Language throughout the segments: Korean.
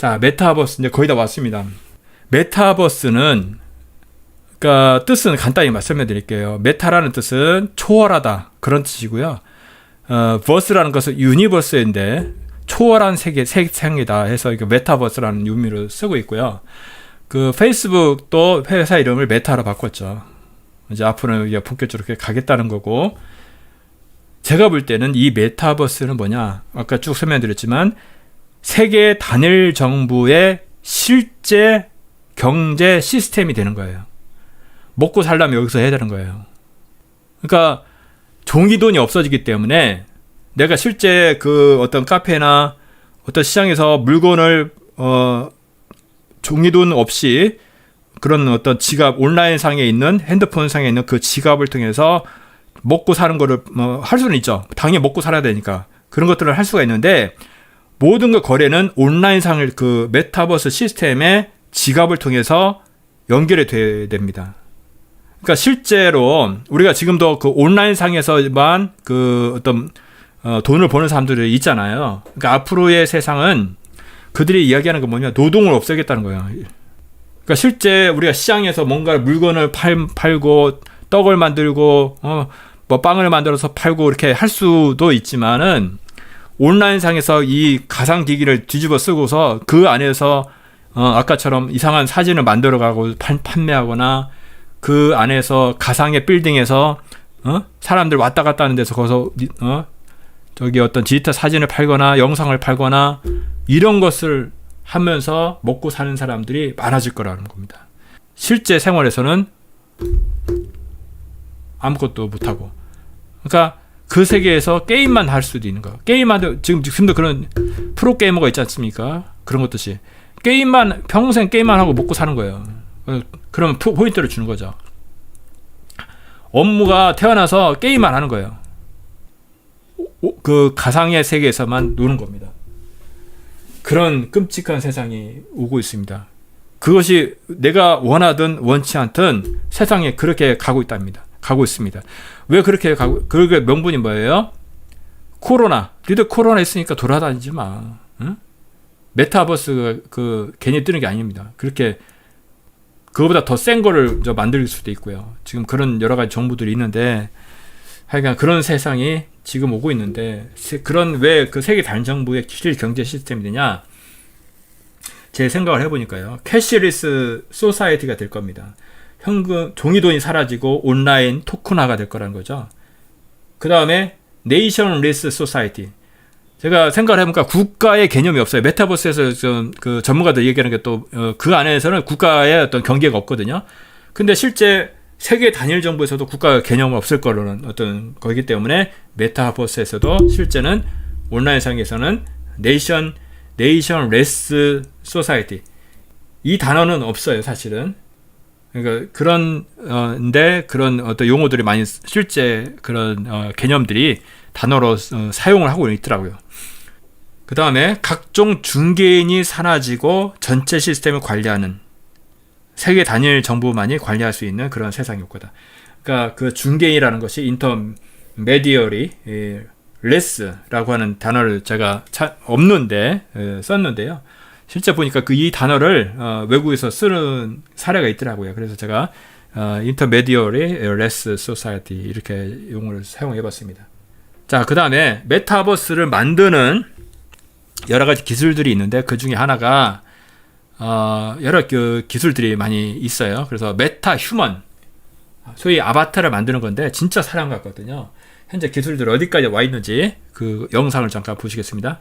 자, 메타버스 이제 거의 다 왔습니다. 메타버스는 그러니까 뜻은 간단히 말씀해 드릴게요. 메타라는 뜻은 초월하다 그런 뜻이고요. 버스라는 것은 유니버스인데 초월한 세상이다 해서 이게 메타버스라는 의미로 쓰고 있고요. 그 페이스북도 회사 이름을 메타로 바꿨죠. 이제 앞으로는 이게 본격적으로 그렇게 가겠다는 거고, 제가 볼 때는 이 메타버스는 뭐냐, 아까 쭉 설명드렸지만 세계 단일 정부의 실제 경제 시스템이 되는 거예요. 먹고 살려면 여기서 해야 되는 거예요. 그러니까 종이돈이 없어지기 때문에 내가 실제 그 어떤 카페나 어떤 시장에서 물건을 종이돈 없이 그런 어떤 지갑, 온라인 상에 있는 핸드폰 상에 있는 그 지갑을 통해서 먹고 사는 거를 할 수는 있죠. 당연히 먹고 살아야 되니까 그런 것들을 할 수가 있는데, 모든 그 거래는 온라인 상을 그 메타버스 시스템의 지갑을 통해서 연결이 돼야 됩니다. 그러니까 실제로 우리가 지금도 그 온라인 상에서만 그 어떤 돈을 버는 사람들이 있잖아요. 그러니까 앞으로의 세상은 그들이 이야기하는 건 뭐냐, 노동을 없애겠다는 거예요. 그러니까 실제 우리가 시장에서 뭔가 물건을 팔고 떡을 만들고 뭐 빵을 만들어서 팔고 이렇게 할 수도 있지만은, 온라인상에서 이 가상기기를 뒤집어 쓰고서 그 안에서 아까처럼 이상한 사진을 만들어가고 판매하거나, 그 안에서 가상의 빌딩에서 사람들 왔다 갔다 하는 데서 거기서 저기 어떤 디지털 사진을 팔거나 영상을 팔거나 이런 것을 하면서 먹고 사는 사람들이 많아질 거라는 겁니다. 실제 생활에서는 아무것도 못하고, 그러니까 그 세계에서 게임만 할 수도 있는 거예요. 게임만, 지금도 그런 프로게이머가 있지 않습니까? 그런 것듯이 게임만, 평생 게임만 하고 먹고 사는 거예요. 그러면 포인트를 주는 거죠. 업무가 태어나서 게임만 하는 거예요. 그 가상의 세계에서만 노는 겁니다. 그런 끔찍한 세상이 오고 있습니다. 그것이 내가 원하든 원치 않든 세상에 그렇게 가고 있습니다. 왜 그렇게 가고, 그게 명분이 뭐예요? 코로나. 니들 코로나 있으니까 돌아다니지 마. 응? 메타버스가 괜히 뜨는 게 아닙니다. 그렇게 그거보다 더 센 거를 만들 수도 있고요. 지금 그런 여러 가지 정보들이 있는데, 하여간 그런 세상이 지금 오고 있는데, 그런 왜 그 세계 단정부의 실 경제 시스템이 되냐? 제 생각을 해보니까요, 캐시리스 소사이티가 될 겁니다. 현금, 종이돈이 사라지고 온라인 토큰화가 될 거라는 거죠. 그 다음에 네이션리스 소사이티. 제가 생각을 해보니까 국가의 개념이 없어요. 메타버스에서 그 전문가들 얘기하는 게 또 그 안에서는 국가의 어떤 경계가 없거든요. 근데 실제 세계 단일 정부에서도 국가 개념이 없을 거라는 어떤 거기 때문에 메타버스에서도 실제는 온라인상에서는 네이션레스 소사이티, 이 단어는 없어요, 사실은. 그러니까 그런데 그런 어떤 용어들이 많이, 실제 그런 개념들이 단어로 사용을 하고 있더라고요. 그 다음에 각종 중개인이 사라지고 전체 시스템을 관리하는, 세계 단일 정부만이 관리할 수 있는 그런 세상이 올 거다. 그러니까 그 중개인이라는 것이 인터메디어리 레스라고 하는 단어를 제가 썼는데요. 실제 보니까 이 단어를 외국에서 쓰는 사례가 있더라고요. 그래서 제가 인터메디어리 레스 소사이티 이렇게 용어를 사용해 봤습니다. 자, 그 다음에 메타버스를 만드는 여러 가지 기술들이 있는데, 그 중에 하나가 여러 기술들이 많이 있어요. 그래서 메타 휴먼, 소위 아바타를 만드는 건데 진짜 사람 같거든요. 현재 기술들 어디까지 와 있는지 그 영상을 잠깐 보시겠습니다.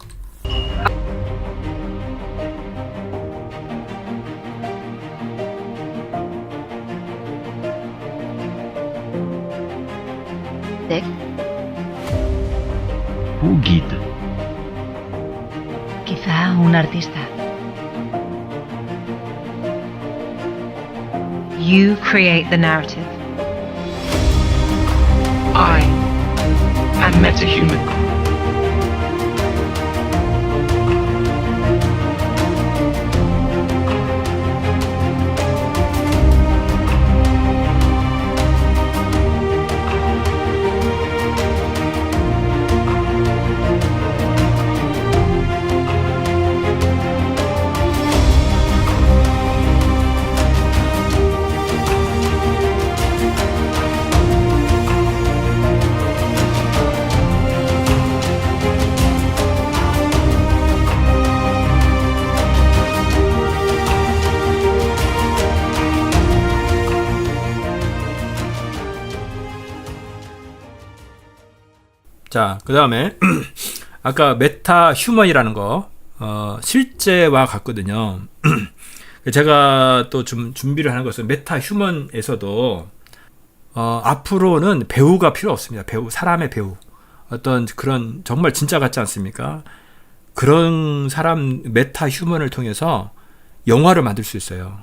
네. Who guide? Quizá un artista. You create the narrative. I am metahuman. 자, 그 다음에 아까 메타 휴먼이라는 거 실제와 같거든요. 제가 또 좀 준비를 하는 것은 메타 휴먼에서도 앞으로는 배우가 필요 없습니다. 사람의 배우. 어떤 그런 정말 진짜 같지 않습니까? 그런 사람 메타 휴먼을 통해서 영화를 만들 수 있어요.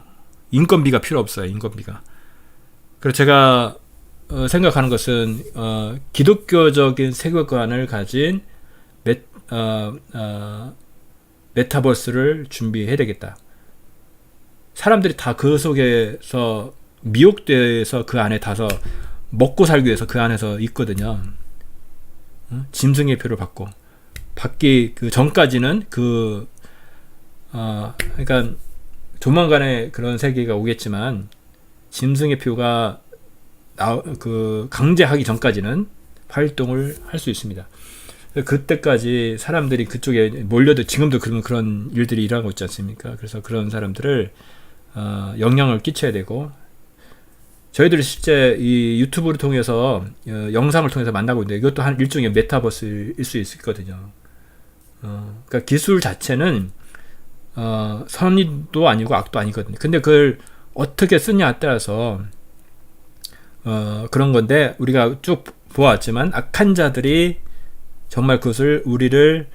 인건비가 필요 없어요. 인건비가. 그래서 제가 생각하는 것은 기독교적인 세계관을 가진 메타버스를 준비해야 되겠다. 사람들이 다 그 속에서 미혹돼서 그 안에 다서 먹고 살기 위해서 그 안에서 있거든요. 짐승의 표를 받기 그 전까지는 그러니까 조만간에 그런 세계가 오겠지만 짐승의 표가 강제하기 전까지는 활동을 할 수 있습니다. 그때까지 사람들이 그쪽에 몰려도 지금도 그런 일들이 일어나고 있지 않습니까? 그래서 그런 사람들을 영향을 끼쳐야 되고 저희들이 실제 이 유튜브를 통해서 영상을 통해서 만나고 있는데 이것도 한 일종의 메타버스일 수 있거든요. 그러니까 기술 자체는 선의도 아니고 악도 아니거든요. 근데 그걸 어떻게 쓰냐에 따라서 그런 건데 우리가 쭉 보았지만 악한 자들이 정말 그것을 우리를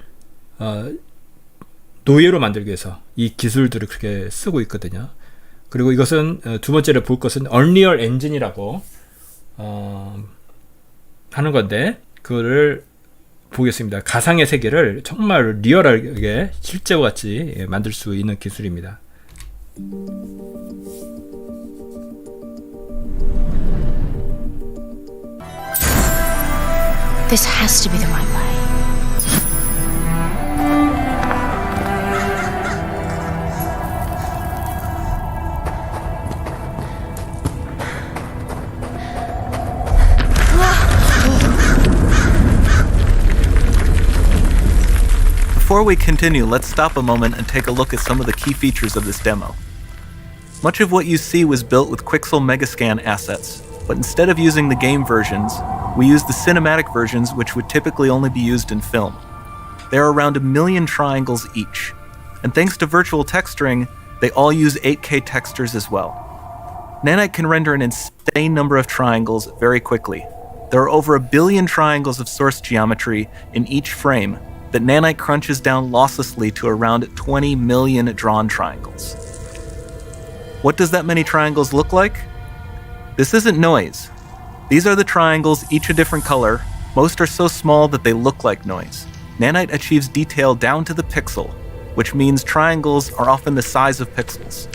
노예로 만들기 위해서 이 기술들을 그렇게 쓰고 있거든요. 그리고 이것은 두 번째로 볼 것은 Unreal Engine이라고 하는 건데 그거를 보겠습니다. 가상의 세계를 정말 리얼하게 실제와 같이 만들 수 있는 기술입니다. This has to be the right way. Before we continue, let's stop a moment and take a look at some of the key features of this demo. Much of what you see was built with Quixel Megascan assets, but instead of using the game versions, we used the cinematic versions, which would typically only be used in film. There are around 1 million triangles each, and thanks to virtual texturing, they all use 8K textures as well. Nanite can render an insane number of triangles very quickly. There are over 1 billion triangles of source geometry in each frame that Nanite crunches down losslessly to around 20 million drawn triangles. What does that many triangles look like? This isn't noise. These are the triangles, each a different color. Most are so small that they look like noise. Nanite achieves detail down to the pixel, which means triangles are often the size of pixels.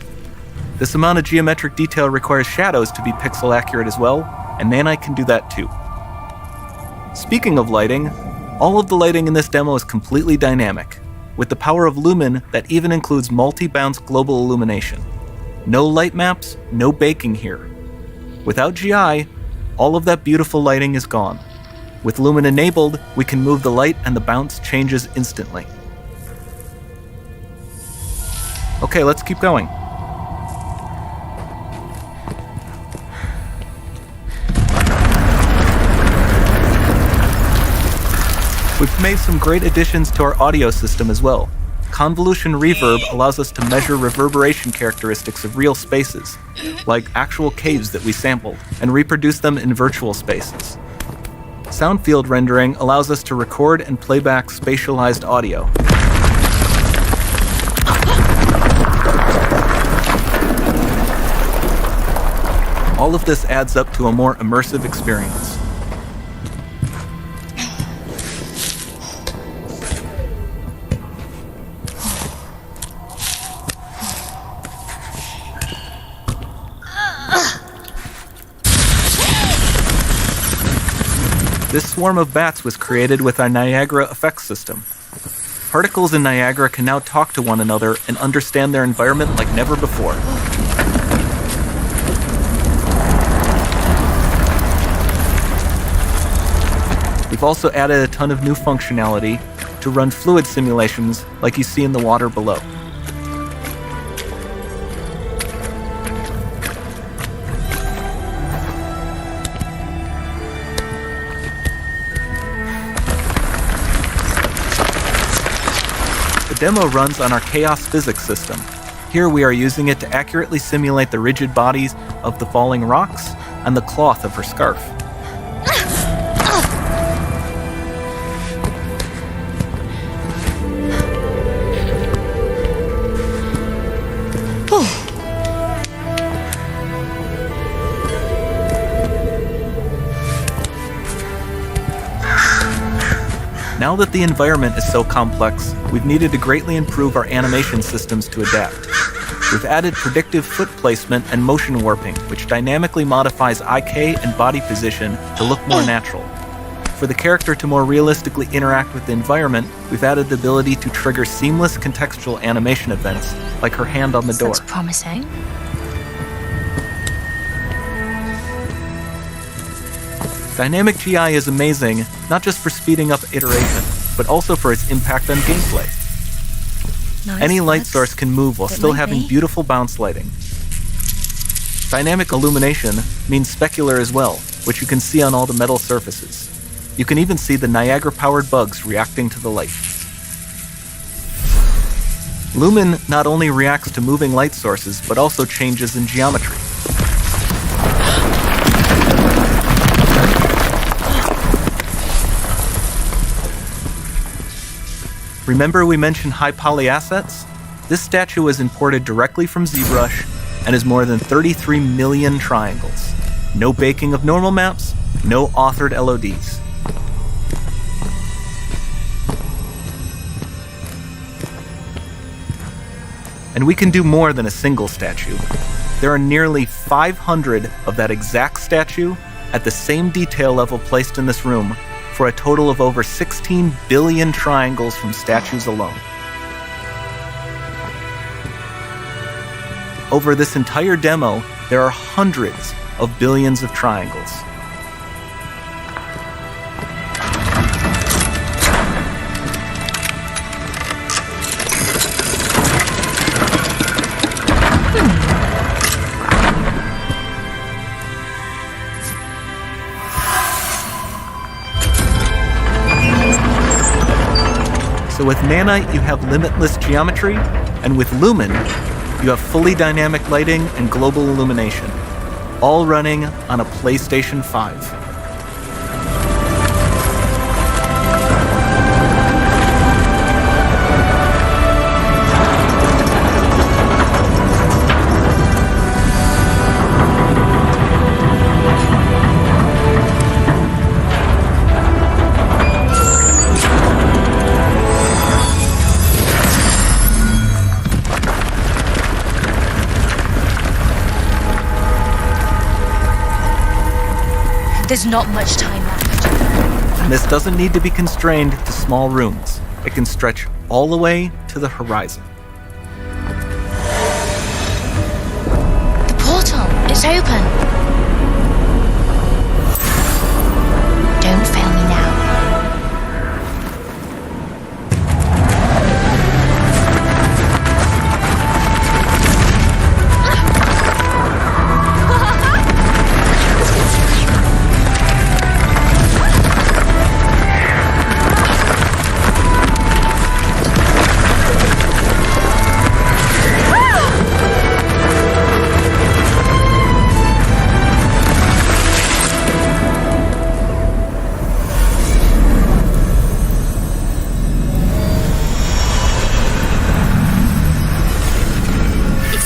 This amount of geometric detail requires shadows to be pixel accurate as well, and Nanite can do that too. Speaking of lighting, all of the lighting in this demo is completely dynamic, with the power of Lumen that even includes multi-bounce global illumination. No light maps, no baking here. Without GI, all of that beautiful lighting is gone. With Lumen enabled, we can move the light and the bounce changes instantly. Okay, let's keep going. We've made some great additions to our audio system as well. Convolution reverb allows us to measure reverberation characteristics of real spaces, like actual caves that we sampled, and reproduce them in virtual spaces. Sound field rendering allows us to record and playback spatialized audio. All of this adds up to a more immersive experience. This swarm of bats was created with our Niagara effects system. Particles in Niagara can now talk to one another and understand their environment like never before. We've also added a ton of new functionality to run fluid simulations like you see in the water below. demo runs on our chaos physics system. Here we are using it to accurately simulate the rigid bodies of the falling rocks and the cloth of her scarf. Now that the environment is so complex, we've needed to greatly improve our animation systems to adapt. We've added predictive foot placement and motion warping, which dynamically modifies IK and body position to look more natural. For the character to more realistically interact with the environment, we've added the ability to trigger seamless contextual animation events, like her hand on the door. Sounds promising. Dynamic GI is amazing, not just for speeding up iteration, but also for its impact on gameplay. Nice. Any light That's- source can move while it still might having be. beautiful bounce lighting. Dynamic illumination means specular as well, which you can see on all the metal surfaces. You can even see the Niagara-powered bugs reacting to the light. Lumen not only reacts to moving light sources, but also changes in geometry. Remember we mentioned high poly assets? This statue was imported directly from ZBrush and is more than 33 million triangles. No baking of normal maps, no authored LODs. And we can do more than a single statue. There are nearly 500 of that exact statue at the same detail level placed in this room, for a total of over 16 billion triangles from statues alone. Over this entire demo, there are hundreds of billions of triangles. So with Nanite, you have limitless geometry, and with Lumen, you have fully dynamic lighting and global illumination, all running on a PlayStation 5. There's not much time left. And this doesn't need to be constrained to small rooms. It can stretch all the way to the horizon. The portal, it's open. Don't fail me now.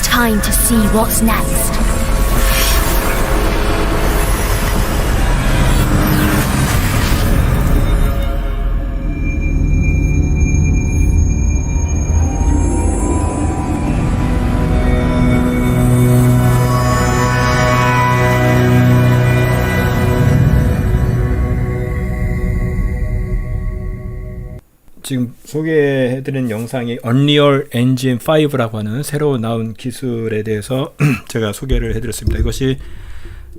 Time to see what's next. 지금 소개해드린 영상이 Unreal Engine 5라고 하는 새로 나온 기술에 대해서 제가 소개를 해드렸습니다. 이것이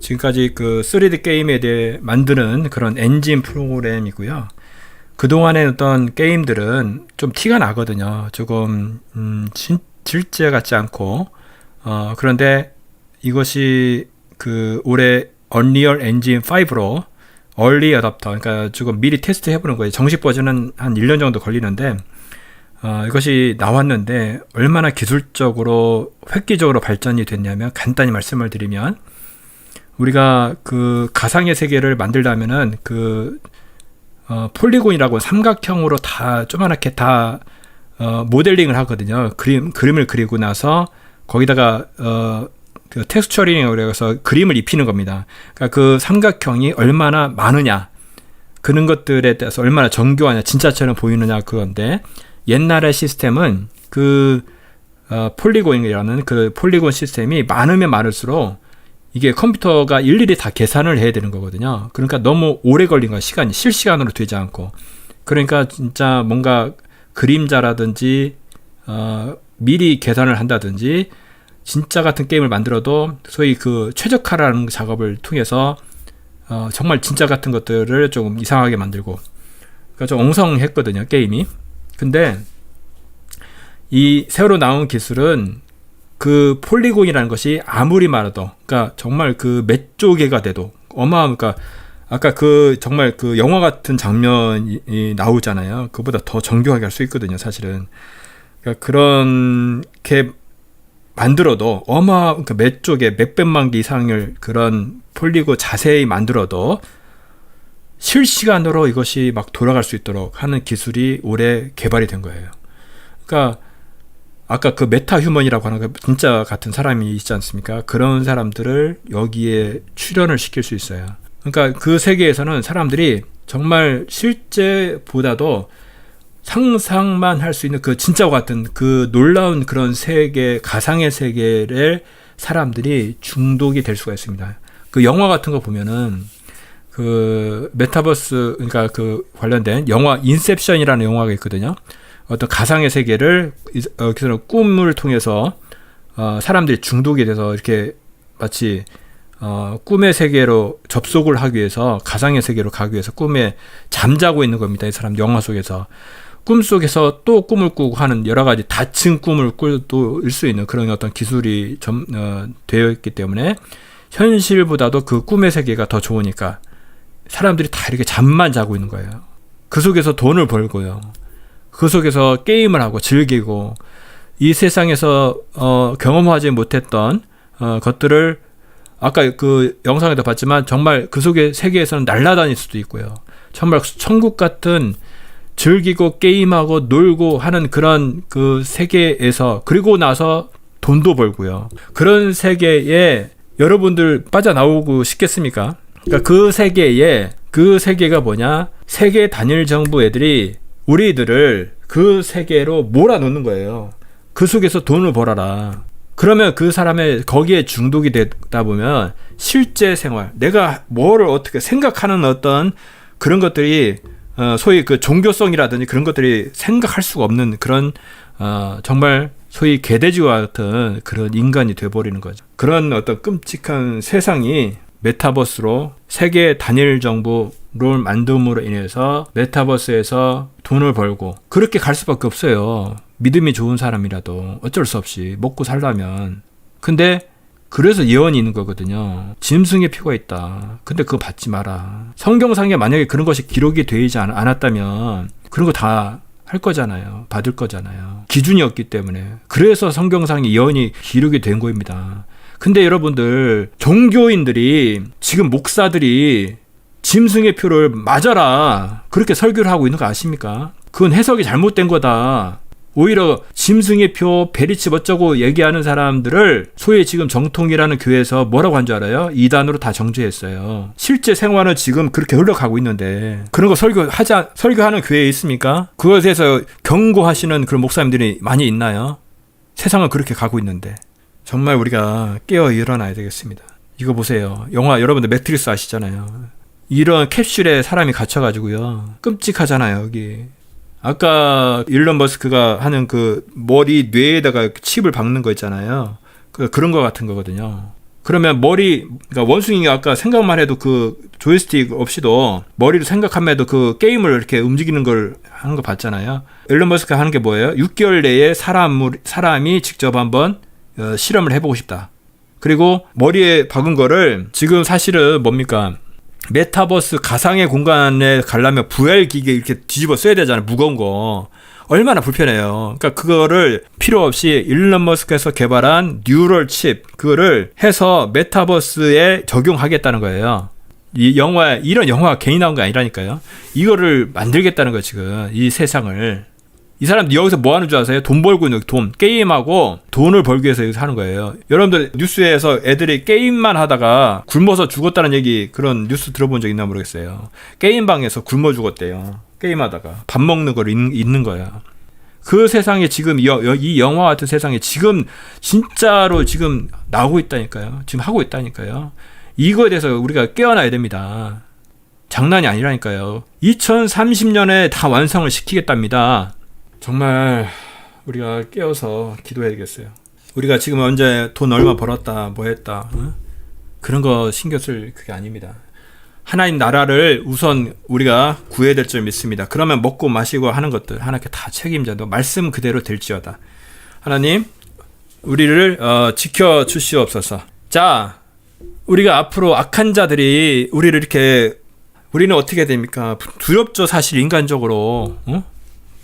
지금까지 그 3D 게임에 대해 만드는 그런 엔진 프로그램이고요. 그동안의 어떤 게임들은 좀 티가 나거든요. 조금 실제 같지 않고 그런데 이것이 그 올해 Unreal Engine 5로 얼리 어답터, 그러니까 조금 미리 테스트 해보는 거예요. 정식 버전은 한 1년 정도 걸리는데 이것이 나왔는데 얼마나 기술적으로 획기적으로 발전이 됐냐면 간단히 말씀을 드리면 우리가 그 가상의 세계를 만들려면은 그 폴리곤이라고 삼각형으로 다 조그맣게 다 모델링을 하거든요. 그림을 그리고 나서 거기다가 그 텍스처링이라고 해서 그림을 입히는 겁니다. 그러니까 그 삼각형이 얼마나 많으냐, 그런 것들에 대해서 얼마나 정교하냐, 진짜처럼 보이느냐 그건데 옛날의 시스템은 그 폴리곤이라는 그 폴리곤 시스템이 많으면 많을수록 이게 컴퓨터가 일일이 다 계산을 해야 되는 거거든요. 그러니까 너무 오래 걸린 거야. 시간이 실시간으로 되지 않고. 그러니까 진짜 뭔가 그림자라든지 미리 계산을 한다든지 진짜 같은 게임을 만들어도 소위 그 최적화라는 작업을 통해서 정말 진짜 같은 것들을 조금 이상하게 만들고, 그러니까 좀 엉성했거든요, 게임이. 근데 이 새로 나온 기술은 그 폴리곤이라는 것이 아무리 많아도, 그러니까 정말 그 몇 조개가 돼도 그러니까 아까 그 정말 그 영화 같은 장면이 나오잖아요. 그보다 더 정교하게 할 수 있거든요, 사실은. 그러니까 그렇게 만들어도 그러니까 몇 조개, 몇백만 개 이상을 그런 폴리곤 자세히 만들어도 실시간으로 이것이 막 돌아갈 수 있도록 하는 기술이 올해 개발이 된 거예요. 그러니까 아까 그 메타 휴먼이라고 하는 그 진짜 같은 사람이 있지 않습니까? 그런 사람들을 여기에 출연을 시킬 수 있어요. 그러니까 그 세계에서는 사람들이 정말 실제보다도 상상만 할 수 있는 그 진짜와 같은 그 놀라운 그런 세계, 가상의 세계를 사람들이 중독이 될 수가 있습니다. 그 영화 같은 거 보면은 그 메타버스, 그러니까 그 관련된 영화 인셉션이라는 영화가 있거든요. 어떤 가상의 세계를 여기서는 꿈을 통해서 사람들이 중독이 돼서 이렇게 마치 꿈의 세계로 접속을 하기 위해서, 가상의 세계로 가기 위해서 꿈에 잠자고 있는 겁니다. 이 사람 영화 속에서. 꿈속에서 또 꿈을 꾸고 하는 여러 가지 다층 꿈을 꿀 수 있는 그런 어떤 기술이 되어 있기 때문에 현실보다도 그 꿈의 세계가 더 좋으니까 사람들이 다 이렇게 잠만 자고 있는 거예요. 그 속에서 돈을 벌고요. 그 속에서 게임을 하고 즐기고 이 세상에서 경험하지 못했던 것들을 아까 그 영상에도 봤지만 정말 그 속의 세계에서는 날아다닐 수도 있고요. 정말 천국 같은 즐기고 게임하고 놀고 하는 그런 그 세계에서, 그리고 나서 돈도 벌고요. 그런 세계에 여러분들 빠져나오고 싶겠습니까? 그러니까 그 세계가 뭐냐? 세계 단일 정부 애들이 우리들을 그 세계로 몰아넣는 거예요. 그 속에서 돈을 벌어라. 그러면 그 사람의 거기에 중독이 되다 보면 실제 생활, 내가 뭐를 어떻게 생각하는 어떤 그런 것들이 소위 그 종교성이라든지 그런 것들이 생각할 수가 없는 그런 정말 소위 개돼지와 같은 그런 인간이 돼버리는 거죠. 그런 어떤 끔찍한 세상이 메타버스로 세계 단일 정부를 만듦으로 인해서 메타버스에서 돈을 벌고 그렇게 갈 수밖에 없어요. 믿음이 좋은 사람이라도 어쩔 수 없이 먹고 살려면. 근데 그래서 예언이 있는 거거든요. 짐승의 표가 있다. 근데 그거 받지 마라. 성경상에 만약에 그런 것이 기록이 되지 않았다면 그런 거 다 할 거잖아요. 받을 거잖아요. 기준이 없기 때문에. 그래서 성경상의 예언이 기록이 된 거입니다. 근데 여러분들, 종교인들이, 지금 목사들이 짐승의 표를 맞아라, 그렇게 설교를 하고 있는 거 아십니까? 그건 해석이 잘못된 거다. 오히려 짐승의 표, 베리칩 어쩌고 얘기하는 사람들을 소위 지금 정통이라는 교회에서 뭐라고 한 줄 알아요? 이단으로 다 정죄했어요. 실제 생활은 지금 그렇게 흘러가고 있는데 그런 거 설교하는 교회에 있습니까? 그것에 대해서 경고하시는 그런 목사님들이 많이 있나요? 세상은 그렇게 가고 있는데 정말 우리가 깨어 일어나야 되겠습니다. 이거 보세요. 영화 여러분들 매트릭스 아시잖아요. 이런 캡슐에 사람이 갇혀가지고요. 끔찍하잖아요, 여기. 아까 일론 머스크가 하는 그 머리 뇌에다가 칩을 박는 거 있잖아요. 그런 거 같은 거거든요. 그러면 그러니까 원숭이가 아까 생각만 해도 그 조이스틱 없이도 머리로 생각하면 해도 그 게임을 이렇게 움직이는 걸 하는 거 봤잖아요. 일론 머스크가 하는 게 뭐예요? 6개월 내에 사람이 직접 한번 실험을 해보고 싶다. 그리고 머리에 박은 거를 지금 사실은 뭡니까? 메타버스 가상의 공간에 가려면 VR 기계 이렇게 뒤집어 써야 되잖아요. 무거운 거. 얼마나 불편해요. 그러니까 그거를 필요 없이 일론 머스크에서 개발한 뉴럴 칩 그거를 해서 메타버스에 적용하겠다는 거예요. 이런 영화가 괜히 나온 게 아니라니까요. 이거를 만들겠다는 거예요, 지금. 이 세상을. 이 사람 여기서 뭐 하는 줄 아세요? 돈 벌고 있는 돈. 게임하고 돈을 벌기 위해서 여기서 하는 거예요. 여러분들 뉴스에서 애들이 게임만 하다가 굶어서 죽었다는 얘기 그런 뉴스 들어본 적 있나 모르겠어요. 게임방에서 굶어 죽었대요. 게임하다가. 밥 먹는 걸 잊는 거야. 그 세상에 지금 이 영화 같은 세상에 지금 진짜로 지금 나오고 있다니까요. 지금 하고 있다니까요. 이거에 대해서 우리가 깨어나야 됩니다. 장난이 아니라니까요. 2030년에 다 완성을 시키겠답니다. 정말 우리가 깨어서 기도해야 되겠어요. 우리가 지금 언제 돈 얼마 벌었다 뭐 했다 그런 거 신경 쓸 그게 아닙니다. 하나님 나라를 우선 우리가 구해야 될 줄 믿습니다. 그러면 먹고 마시고 하는 것들 하나님께 다 책임져도 말씀 그대로 될지어다. 하나님 우리를 지켜주시옵소서. 자, 우리가 앞으로 악한 자들이 우리는 어떻게 됩니까? 두렵죠, 사실 인간적으로.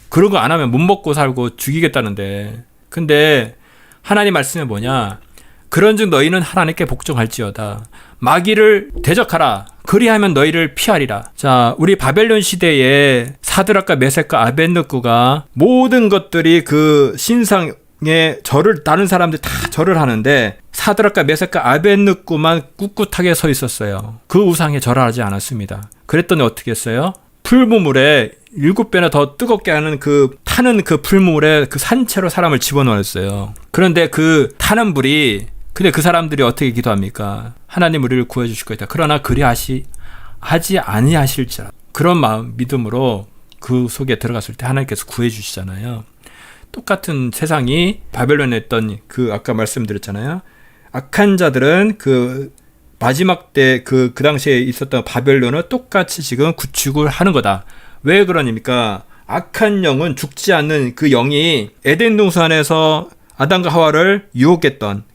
그런 거 안 하면 못 먹고 살고 죽이겠다는데. 근데 하나님 말씀이 뭐냐? 그런즉 너희는 하나님께 복종할지어다. 마귀를 대적하라. 그리하면 너희를 피하리라. 자, 우리 바벨론 시대에 사드락과 메섹과 아벳느고가 모든 것들이 그 신상에 절을 다른 사람들이 다 절을 하는데 사드락과 메섹과 아벳느고만 꿋꿋하게 서 있었어요. 그 우상에 절하지 않았습니다. 그랬더니 어떻게 했어요? 풀무물에 7배나 더 뜨겁게 하는 타는 그 풀무물에 그 산채로 사람을 집어넣었어요. 그런데 그 타는 불이 근데 그 사람들이 어떻게 기도합니까? 하나님 우리를 구해주실 것이다. 그러나 하지 아니하실지라. 그런 마음 믿음으로 그 속에 들어갔을 때 하나님께서 구해주시잖아요. 똑같은 세상이 바벨론에 있던 아까 말씀드렸잖아요. 악한 자들은 마지막 때 그 당시에 있었던 바벨론을 똑같이 지금 구축을 하는 거다. 왜 그러니까 악한 영은 죽지 않는 그 영이 에덴 동산에서 아담과 하와를 유혹했던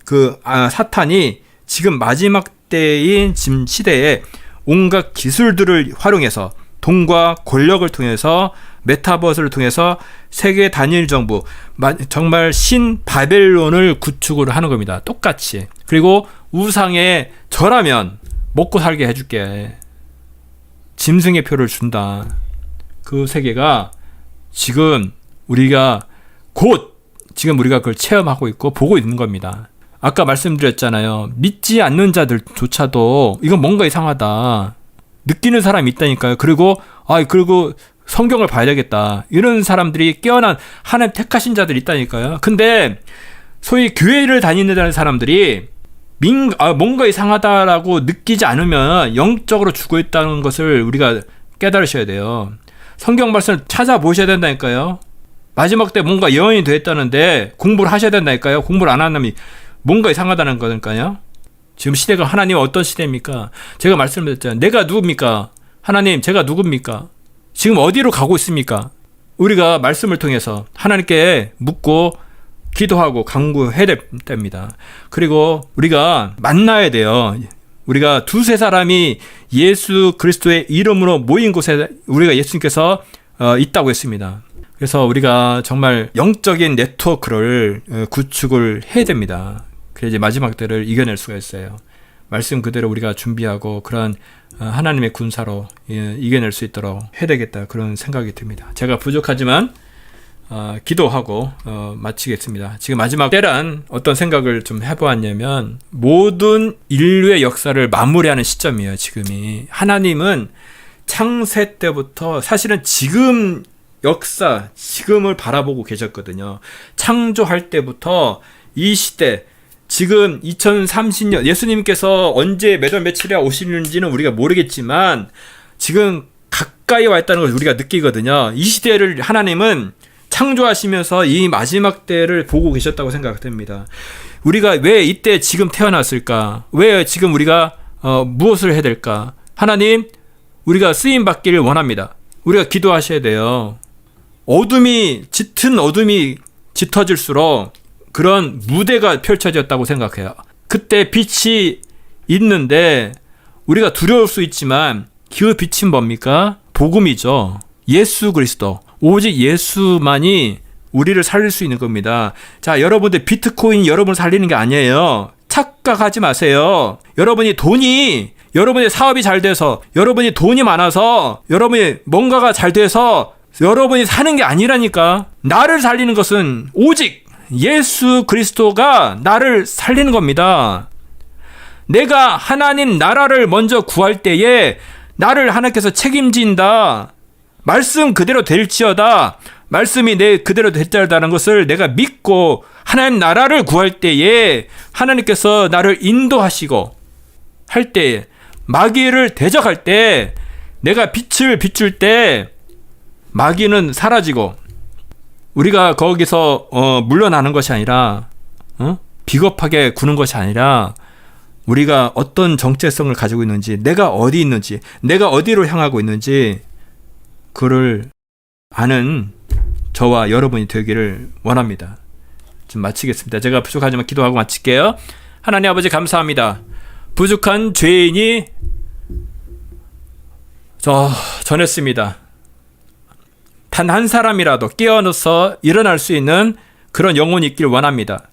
사탄이 지금 마지막 때인 지금 시대에 온갖 기술들을 활용해서 돈과 권력을 통해서 메타버스를 통해서 세계 단일 정부 정말 신 바벨론을 구축을 하는 겁니다. 똑같이. 그리고 우상에 절하면 먹고 살게 해줄게. 짐승의 표를 준다. 그 세계가 지금 우리가 그걸 체험하고 있고 보고 있는 겁니다. 아까 말씀드렸잖아요. 믿지 않는 자들조차도 이건 뭔가 이상하다. 느끼는 사람이 있다니까요. 그리고 성경을 봐야 되겠다. 이런 사람들이 깨어난 하나님 택하신 자들이 있다니까요. 근데 소위 교회를 다니는 사람들이 뭔가 이상하다라고 느끼지 않으면 영적으로 죽어 있다는 것을 우리가 깨달으셔야 돼요. 성경 말씀을 찾아보셔야 된다니까요. 마지막 때 뭔가 예언이 되었다는데 공부를 하셔야 된다니까요. 공부를 안 하면 뭔가 이상하다는 거니까요. 지금 시대가 하나님 어떤 시대입니까? 제가 말씀드렸잖아요. 내가 누굽니까? 하나님 제가 누굽니까? 지금 어디로 가고 있습니까? 우리가 말씀을 통해서 하나님께 묻고 기도하고 간구해야 됩니다. 그리고 우리가 만나야 돼요. 우리가 두세 사람이 예수 그리스도의 이름으로 모인 곳에 우리가 예수님께서 있다고 했습니다. 그래서 우리가 정말 영적인 네트워크를 구축을 해야 됩니다. 그래야지 마지막 때를 이겨낼 수가 있어요. 말씀 그대로 우리가 준비하고 그런 하나님의 군사로 이겨낼 수 있도록 해야 되겠다, 그런 생각이 듭니다. 제가 부족하지만 기도하고 마치겠습니다. 지금 마지막 때란 어떤 생각을 좀 해보았냐면 모든 인류의 역사를 마무리하는 시점이에요. 지금이. 하나님은 창세 때부터 사실은 지금 역사, 지금을 바라보고 계셨거든요. 창조할 때부터 이 시대, 지금 2030년, 예수님께서 언제 몇 월 며칠에 오시는지는 우리가 모르겠지만 지금 가까이 와 있다는 걸 우리가 느끼거든요. 이 시대를 하나님은 창조하시면서 이 마지막 때를 보고 계셨다고 생각됩니다. 우리가 왜 이때 지금 태어났을까? 왜 지금 우리가 무엇을 해야 될까? 하나님, 우리가 쓰임 받기를 원합니다. 우리가 기도하셔야 돼요. 짙은 어둠이 짙어질수록 그런 무대가 펼쳐졌다고 생각해요. 그때 빛이 있는데 우리가 두려울 수 있지만 그 빛은 뭡니까? 복음이죠. 예수 그리스도, 오직 예수만이 우리를 살릴 수 있는 겁니다. 자, 여러분들 비트코인이 여러분을 살리는 게 아니에요. 착각하지 마세요. 여러분이 여러분의 사업이 잘 돼서, 여러분이 돈이 많아서, 여러분이 뭔가가 잘 돼서 여러분이 사는 게 아니라니까. 나를 살리는 것은 오직 예수 그리스도가 나를 살리는 겁니다. 내가 하나님 나라를 먼저 구할 때에 나를 하나님께서 책임진다. 말씀 그대로 될지어다. 말씀이 내 그대로 될지어다는 것을 내가 믿고 하나님 나라를 구할 때에 하나님께서 나를 인도하시고 할 때에, 마귀를 대적할 때, 내가 빛을 비출 때 마귀는 사라지고 우리가 거기서 물러나는 것이 아니라 비겁하게 구는 것이 아니라 우리가 어떤 정체성을 가지고 있는지, 내가 어디 있는지, 내가 어디로 향하고 있는지 그를 아는 저와 여러분이 되기를 원합니다. 좀 마치겠습니다. 제가 부족하지만 기도하고 마칠게요. 하나님 아버지 감사합니다. 부족한 죄인이 전했습니다. 단 한 사람이라도 깨어나서 일어날 수 있는 그런 영혼이 있길 원합니다.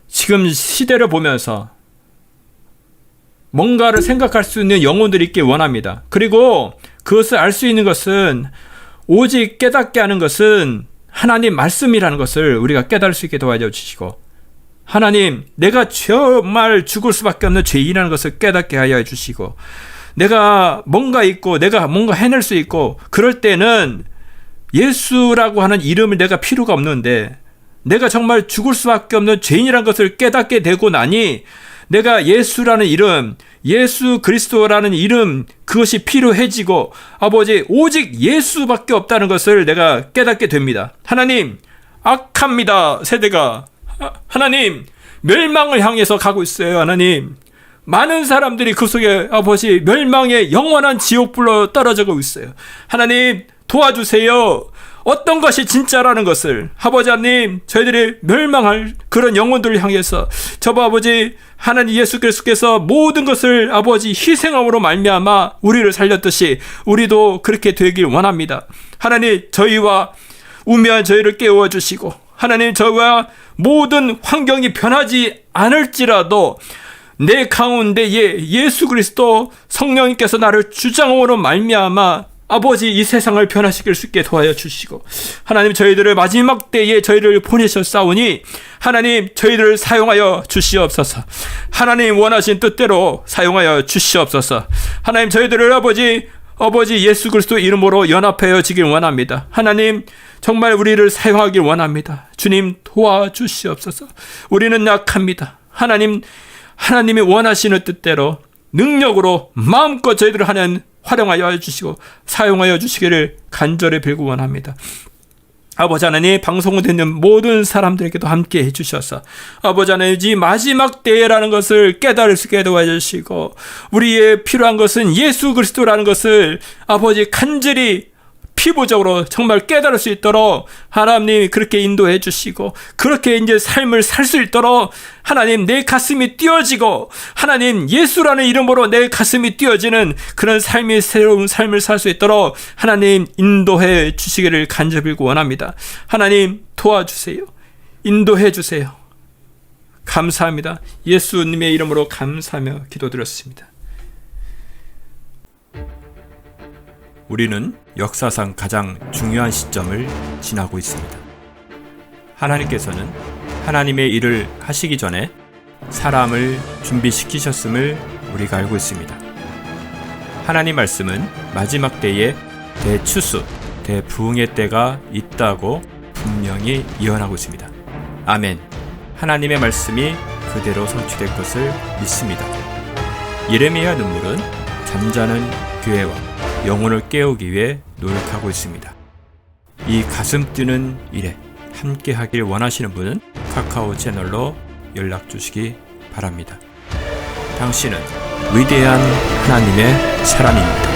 지금 시대를 보면서 뭔가를 생각할 수 있는 영혼들이 있길 원합니다. 그리고 그것을 알 수 있는 것은, 오직 깨닫게 하는 것은 하나님 말씀이라는 것을 우리가 깨달을 수 있게 도와줘 주시고, 하나님, 내가 정말 죽을 수밖에 없는 죄인이라는 것을 깨닫게 하여 주시고, 내가 뭔가 있고 내가 뭔가 해낼 수 있고, 그럴 때는 예수라고 하는 이름을 내가 필요가 없는데, 내가 정말 죽을 수밖에 없는 죄인이라는 것을 깨닫게 되고 나니 내가 예수라는 이름, 예수 그리스도라는 이름, 그것이 필요해지고, 아버지, 오직 예수밖에 없다는 것을 내가 깨닫게 됩니다. 하나님, 악합니다, 세대가. 하나님, 멸망을 향해서 가고 있어요. 하나님, 많은 사람들이 그 속에 아버지 멸망의 영원한 지옥불로 떨어지고 있어요. 하나님, 도와주세요. 어떤 것이 진짜라는 것을, 아버지 하나님, 저희들이 멸망할 그런 영혼들을 향해서 저와 아버지 하나님 예수 그리스도께서 모든 것을 아버지 희생함으로 말미암아 우리를 살렸듯이 우리도 그렇게 되길 원합니다. 하나님, 저희와 우매한 저희를 깨워 주시고, 하나님, 저와 모든 환경이 변하지 않을지라도 내 가운데에 예수 그리스도 성령님께서 나를 주장함으로 말미암아 아버지 이 세상을 변화시킬 수 있게 도와줘 주시고, 하나님, 저희들을 마지막 때에 저희를 보내셨사오니 하나님, 저희들을 사용하여 주시옵소서. 하나님 원하신 뜻대로 사용하여 주시옵소서. 하나님, 저희들을 아버지 예수 그리스도 이름으로 연합하여 지길 원합니다. 하나님, 정말 우리를 사용하길 원합니다. 주님, 도와주시옵소서. 우리는 약합니다. 하나님이 원하시는 뜻대로 능력으로 마음껏 저희들을 활용하여 주시고 사용하여 주시기를 간절히 빌고 원합니다. 아버지 하나님, 방송을 듣는 모든 사람들에게도 함께 해주셔서 아버지 하나님, 이 마지막 때라는 것을 깨달을 수 있게 도와주시고, 우리의 필요한 것은 예수 그리스도라는 것을 아버지 간절히 피부적으로 정말 깨달을 수 있도록 하나님이 그렇게 인도해 주시고, 그렇게 이제 삶을 살 수 있도록 하나님, 내 가슴이 뛰어지고, 하나님, 예수라는 이름으로 내 가슴이 뛰어지는 그런 삶이, 새로운 삶을 살 수 있도록 하나님 인도해 주시기를 간절히 빌고 원합니다. 하나님, 도와주세요. 인도해 주세요. 감사합니다. 예수님의 이름으로 감사하며 기도드렸습니다. 우리는 역사상 가장 중요한 시점을 지나고 있습니다. 하나님께서는 하나님의 일을 하시기 전에 사람을 준비시키셨음을 우리가 알고 있습니다. 하나님 말씀은 마지막 때에 대추수, 대부흥의 때가 있다고 분명히 예언하고 있습니다. 아멘. 하나님의 말씀이 그대로 성취될 것을 믿습니다. 예레미야 눈물은 잠자는 교회와 영혼을 깨우기 위해 노력하고 있습니다. 이 가슴 뛰는 일에 함께 하길 원하시는 분은 카카오 채널로 연락 주시기 바랍니다. 당신은 위대한 하나님의 사람입니다.